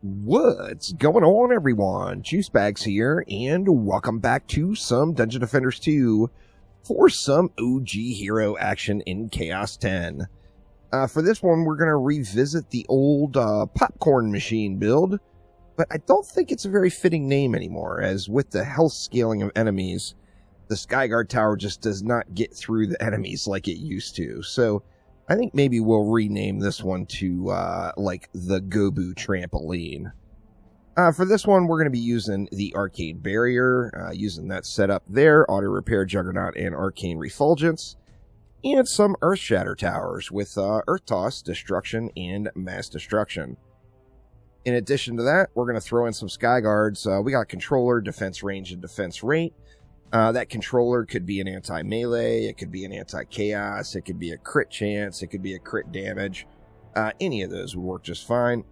What's going on, everyone? Juicebags here, and welcome back to some Dungeon Defenders 2 for some OG hero action in Chaos 10. For this one, we're going to revisit the old popcorn machine build, but I don't think it's a very fitting name anymore, as with the health scaling of enemies, the Skyguard Tower just does not get through the enemies like it used to. So I think maybe we'll rename this one to, like, the Gobu Trampoline. For this one, we're going to be using the Arcane Barrier, using that setup there, Auto Repair Juggernaut, and Arcane Refulgence, and some Earth Shatter Towers with Earth Toss, Destruction, and Mass Destruction. In addition to that, we're going to throw in some Skyguards. We got Controller, Defense Range, and Defense Rate. That controller could be an anti-melee, it could be an anti-chaos, it could be a crit chance, it could be a crit damage. Any of those would work just fine.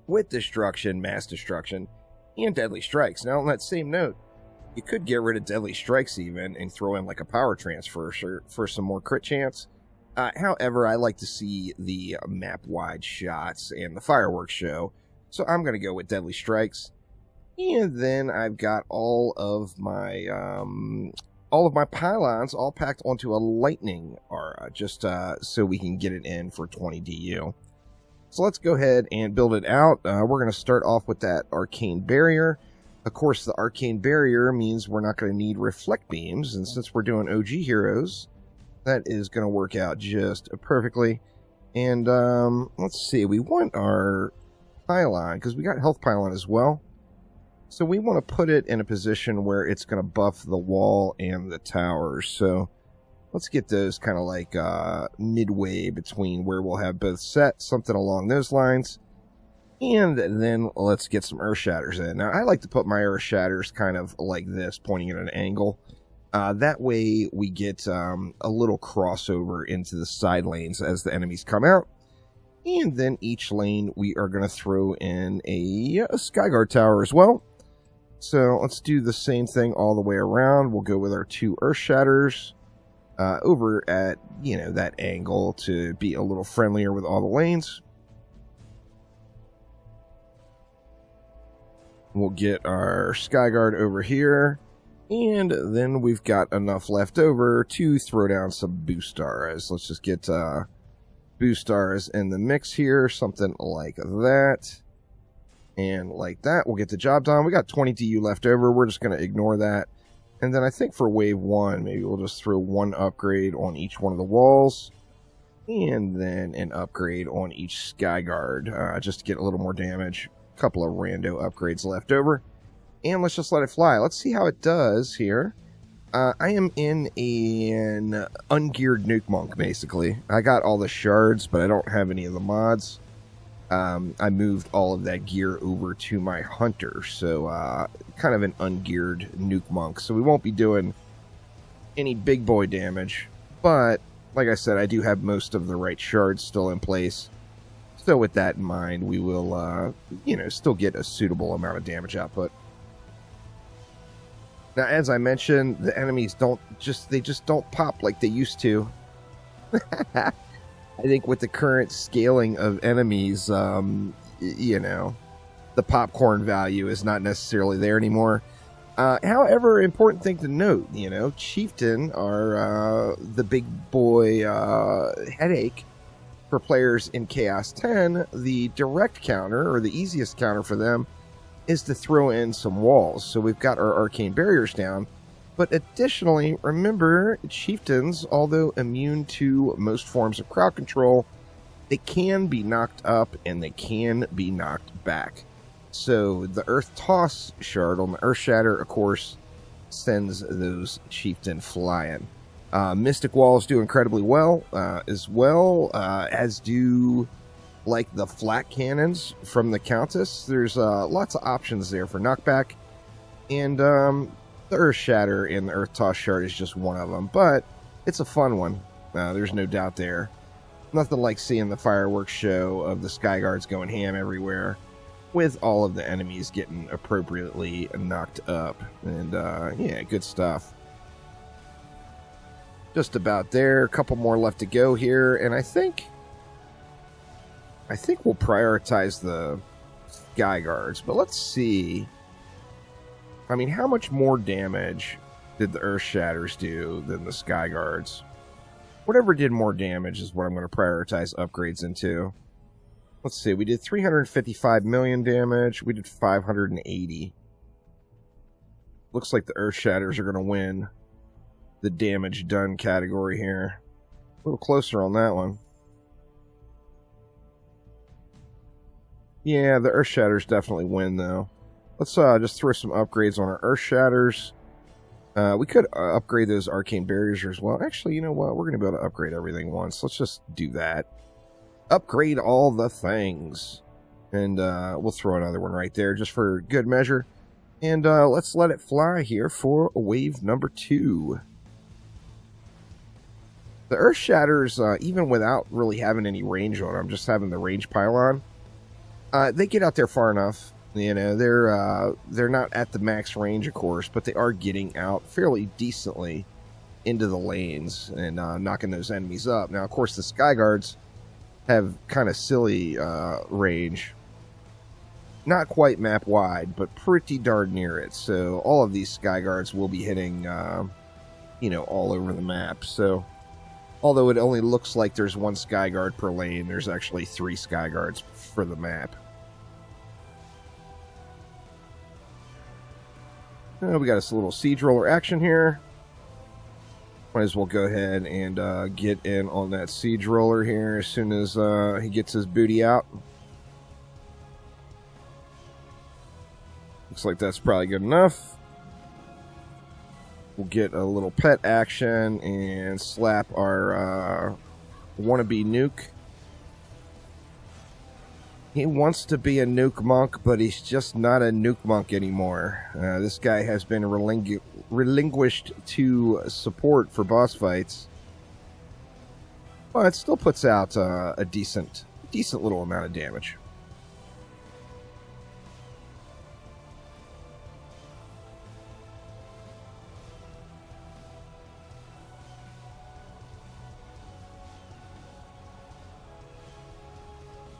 With destruction, mass destruction, and deadly strikes. Now, on that same note, you could get rid of deadly strikes even and throw in like a power transfer for some more crit chance. However, I like to see the map-wide shots and the fireworks show, so I'm going to go with deadly strikes. And then I've got all of my pylons all packed onto a lightning aura, just so we can get it in for 20 DU. So let's go ahead and build it out. We're going to start off with that arcane barrier. Of course, the arcane barrier means we're not going to need reflect beams, and since we're doing OG heroes, that is going to work out just perfectly. And let's see, we want our pylon, because we got health pylon as well. So we want to put it in a position where it's going to buff the wall and the towers. So let's get those kind of like midway between where we'll have both set, something along those lines. And then let's get some Earth Shatters in. Now, I like to put my Earth Shatters kind of like this, pointing at an angle. That way we get a little crossover into the side lanes as the enemies come out. And then each lane we are going to throw in a Skyguard Tower as well. So let's do the same thing all the way around. We'll go with our two Earth Shatters over at, that angle to be a little friendlier with all the lanes. We'll get our Skyguard over here. And then we've got enough left over to throw down some Boost Stars. Let's just get Boost Stars in the mix here. Something like that. And like that, we'll get the job done. We got 20 DU left over. We're just going to ignore that. And then I think for wave 1, maybe we'll just throw one upgrade on each one of the walls. And then an upgrade on each Skyguard, just to get a little more damage. A couple of rando upgrades left over. And let's just let it fly. Let's see how it does here. I am in an ungeared nuke monk, basically. I got all the shards, but I don't have any of the mods. I moved all of that gear over to my hunter, so kind of an ungeared nuke monk. So we won't be doing any big boy damage, but like I said, I do have most of the right shards still in place. So with that in mind, we will, still get a suitable amount of damage output. Now, as I mentioned, the enemies they just don't pop like they used to. I think with the current scaling of enemies, the popcorn value is not necessarily there anymore. However, important thing to note, Chieftain are the big boy headache for players in Chaos 10. The direct counter, or the easiest counter for them, is to throw in some walls. So we've got our arcane barriers down. But additionally, remember, Chieftains, although immune to most forms of crowd control, they can be knocked up and they can be knocked back. So the Earth Toss shard on the Earth Shatter, of course, sends those Chieftain flying. Mystic Walls do incredibly well, as do like the flat cannons from the Countess. There's lots of options there for knockback. And the Earth Shatter and the Earth Toss shard is just one of them, but it's a fun one. There's no doubt there. Nothing like seeing the fireworks show of the Skyguards going ham everywhere, with all of the enemies getting appropriately knocked up. And yeah, good stuff. Just about there. A couple more left to go here, and I think we'll prioritize the Sky Guards, but let's see. I mean, how much more damage did the Earth Shatters do than the Sky Guards? Whatever did more damage is what I'm going to prioritize upgrades into. Let's see, we did 355 million damage, we did 580. Looks like the Earth Shatters are going to win the damage done category here. A little closer on that one. Yeah, the Earth Shatters definitely win, though. Let's just throw some upgrades on our Earth Shatters. We could upgrade those Arcane Barriers as well. Actually, you know what? We're going to be able to upgrade everything once. Let's just do that. Upgrade all the things. And we'll throw another one right there just for good measure. And let's let it fly here for wave number 2. The Earth Shatters, even without really having any range on them, just having the range pylon, they get out there far enough. You know, they're not at the max range, of course, but they are getting out fairly decently into the lanes and knocking those enemies up. Now, of course, the Sky Guards have kind of silly range. Not quite map wide, but pretty darn near it. So all of these Sky Guards will be hitting, you know, all over the map. So although it only looks like there's 1 Sky Guard per lane, there's actually 3 Sky Guards for the map. We got this little siege roller action here. Might as well go ahead and get in on that siege roller here as soon as he gets his booty out. Looks like that's probably good enough. We'll get a little pet action and slap our wannabe nuke. He wants to be a nuke monk, but he's just not a nuke monk anymore. This guy has been relinquished to support for boss fights. But it still puts out a decent little amount of damage.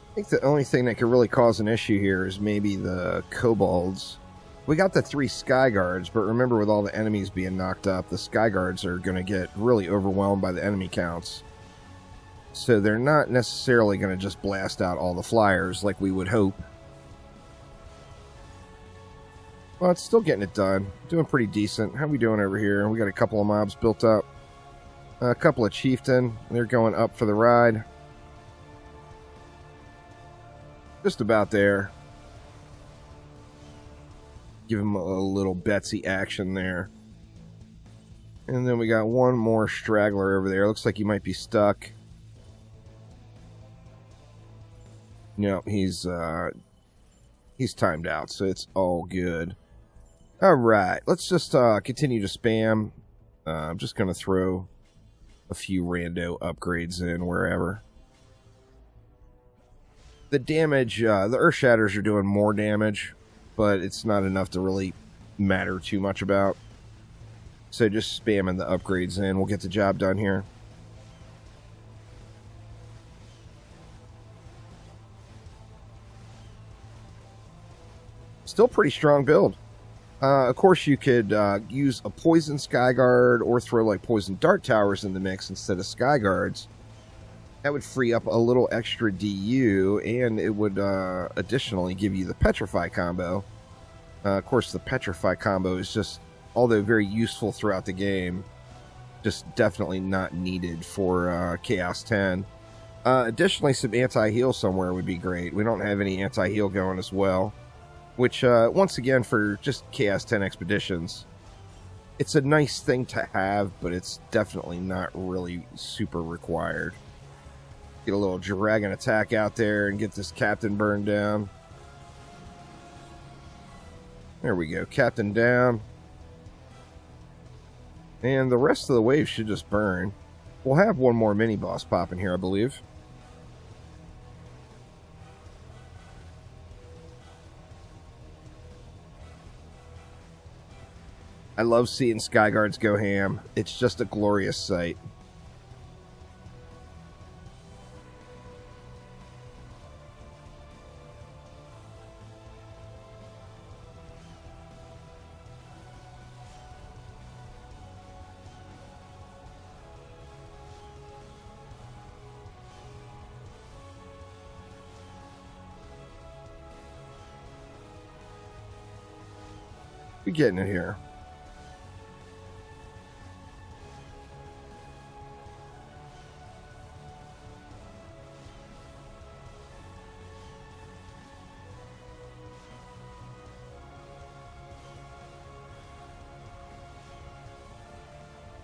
I think the only thing that could really cause an issue here is maybe the kobolds. We got the 3 Sky Guards, but remember, with all the enemies being knocked up, the Sky Guards are going to get really overwhelmed by the enemy counts. So they're not necessarily going to just blast out all the flyers like we would hope. Well, it's still getting it done. Doing pretty decent. How we doing over here? We got a couple of mobs built up. A couple of chieftain. They're going up for the ride. Just about there. Give him a little Betsy action there. And then we got one more straggler over there. Looks like he might be stuck. No, he's timed out, so it's all good. Alright, let's just continue to spam. I'm just going to throw a few rando upgrades in wherever. The damage, the Earth Shatters are doing more damage, but it's not enough to really matter too much about. So just spamming the upgrades in, we'll get the job done here. Still pretty strong build. Of course, you could use a Poison Sky Guard or throw like Poison Dart Towers in the mix instead of Sky Guards. That would free up a little extra DU, and it would additionally give you the Petrify combo. Of course, the Petrify combo is just, although very useful throughout the game, just definitely not needed for Chaos 10. Additionally, some anti-heal somewhere would be great. We don't have any anti-heal going as well, which, once again, for just Chaos 10 expeditions, it's a nice thing to have, but it's definitely not really super required. Get a little dragon attack out there and get this captain burned down. There we go, captain down. And the rest of the wave should just burn. We'll have one more mini boss pop in here, I believe. I love seeing Sky Guards go ham. It's just a glorious sight. We getting it here.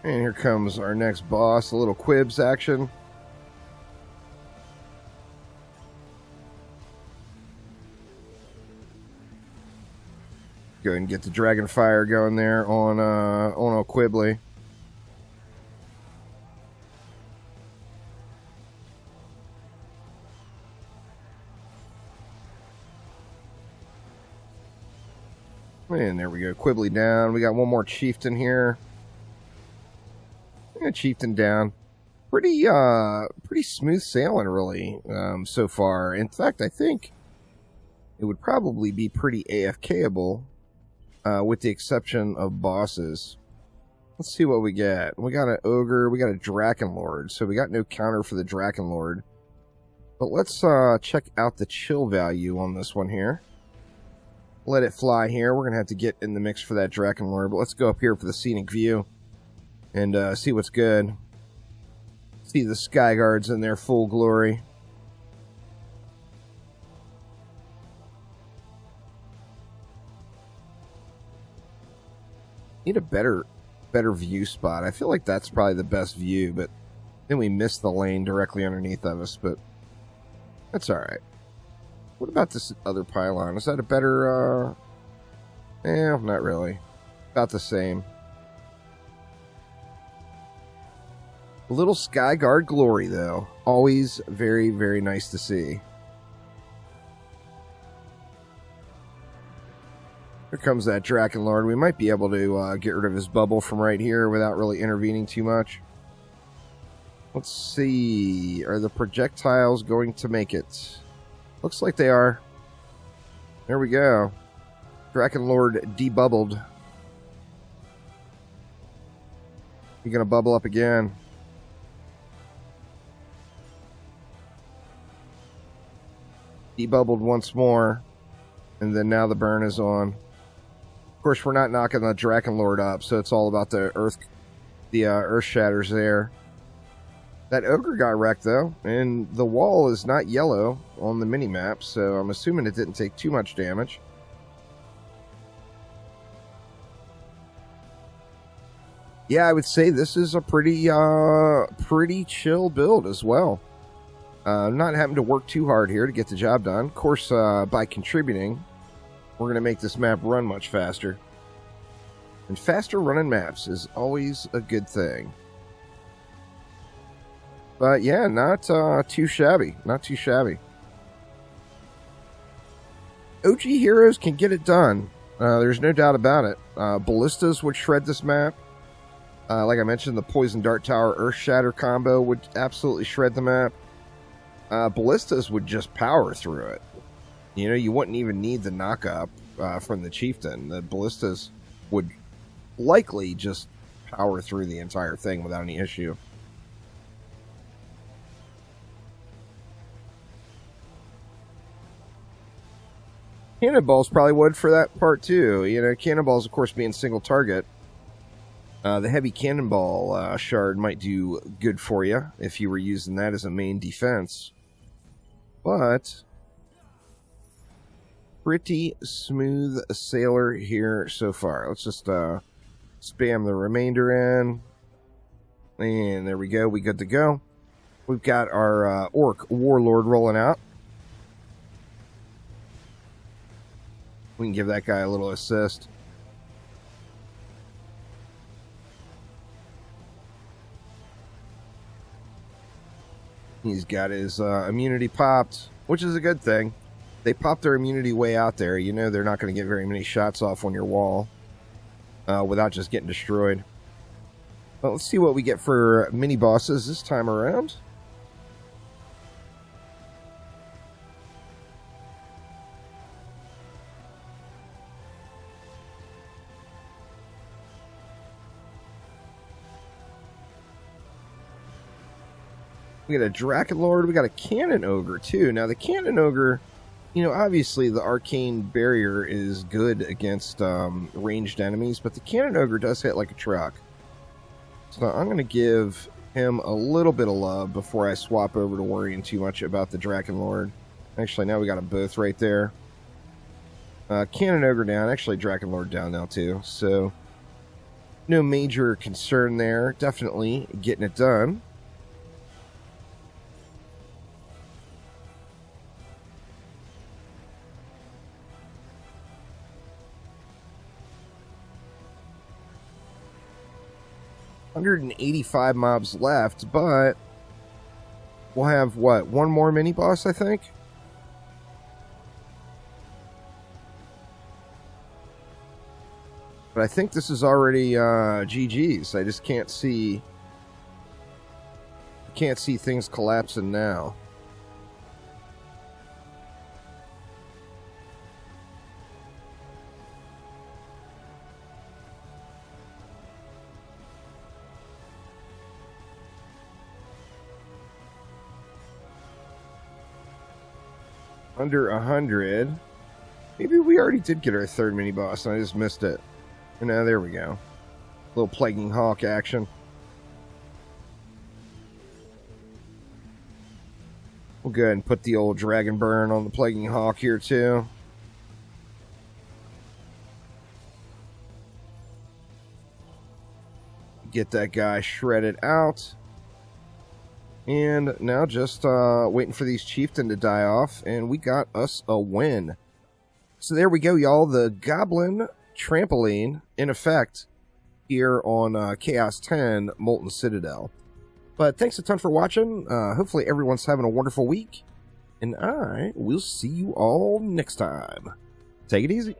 And here comes our next boss, a little Quibs action. Go ahead and get the Dragon Fire going there on a Quibbly. And there we go, Quibbly down. We got one more Chieftain here. Yeah, Chieftain down. Pretty smooth sailing, really, so far. In fact, I think it would probably be pretty AFKable, with the exception of bosses. Let's see what we get. We got an Ogre, we got a Drakenlord, so we got no counter for the Drakenlord. But let's check out the chill value on this one here. Let it fly here. We're going to have to get in the mix for that Drakenlord, but let's go up here for the scenic view and see what's good. See the Sky Guards in their full glory. Need a better view spot. I feel like that's probably the best view, but then we missed the lane directly underneath of us, but that's alright. What about this other pylon? Is that a better, not really. About the same. Little Sky Guard glory, though. Always very, very nice to see. Here comes that Drakenlord. We might be able to get rid of his bubble from right here without really intervening too much. Let's see. Are the projectiles going to make it? Looks like they are. There we go. Drakenlord debubbled. You're going to bubble up again. Debubbled once more. And then now the burn is on. Of course, we're not knocking the Drakenlord up, so it's all about the Earth Shatters there. That Ogre got wrecked, though, and the wall is not yellow on the mini-map, so I'm assuming it didn't take too much damage. Yeah, I would say this is a pretty chill build as well. Not having to work too hard here to get the job done. Of course, by contributing, we're going to make this map run much faster. And faster running maps is always a good thing. But yeah, not too shabby. Not too shabby. OG heroes can get it done. There's no doubt about it. Ballistas would shred this map. Like I mentioned, the Poison Dart Tower Earth Shatter combo would absolutely shred the map. Ballistas would just power through it. You know, you wouldn't even need the knock-up from the Chieftain. The Ballistas would likely just power through the entire thing without any issue. Cannonballs probably would for that part too. You know, cannonballs, of course, being single target. The heavy cannonball shard might do good for you if you were using that as a main defense. But pretty smooth sailor here so far. Let's just spam the remainder in. And there we go. We good to go. We've got our Orc Warlord rolling out. We can give that guy a little assist. He's got his immunity popped, which is a good thing. They pop their immunity way out there. You know they're not going to get very many shots off on your wall without just getting destroyed. Well, let's see what we get for mini bosses this time around. We got a Drakenlord. We got a Cannon Ogre, too. Now, the Cannon Ogre You know, obviously the arcane barrier is good against ranged enemies, but the cannon ogre does hit like a truck. So I'm going to give him a little bit of love before I swap over to worrying too much about the Draken Lord. Actually, now we got them both right there. Cannon ogre down. Actually, Draken Lord down now too. So no major concern there. Definitely getting it done. $185 mobs left, but we'll have, what, one more mini-boss, I think? But I think this is already GG's. I just can't see things collapsing now. Under 100. Maybe we already did get our third mini boss and I just missed it. And now there we go. Little Plaguing Hawk action. We'll go ahead and put the old Dragon Burn on the Plaguing Hawk here too. Get that guy shredded out. And now just waiting for these chieftain to die off, and we got us a win. So there we go, y'all. The Goblin Trampoline in effect here on Chaos 10 Molten Citadel. But thanks a ton for watching. Hopefully everyone's having a wonderful week, and I will see you all next time. Take it easy.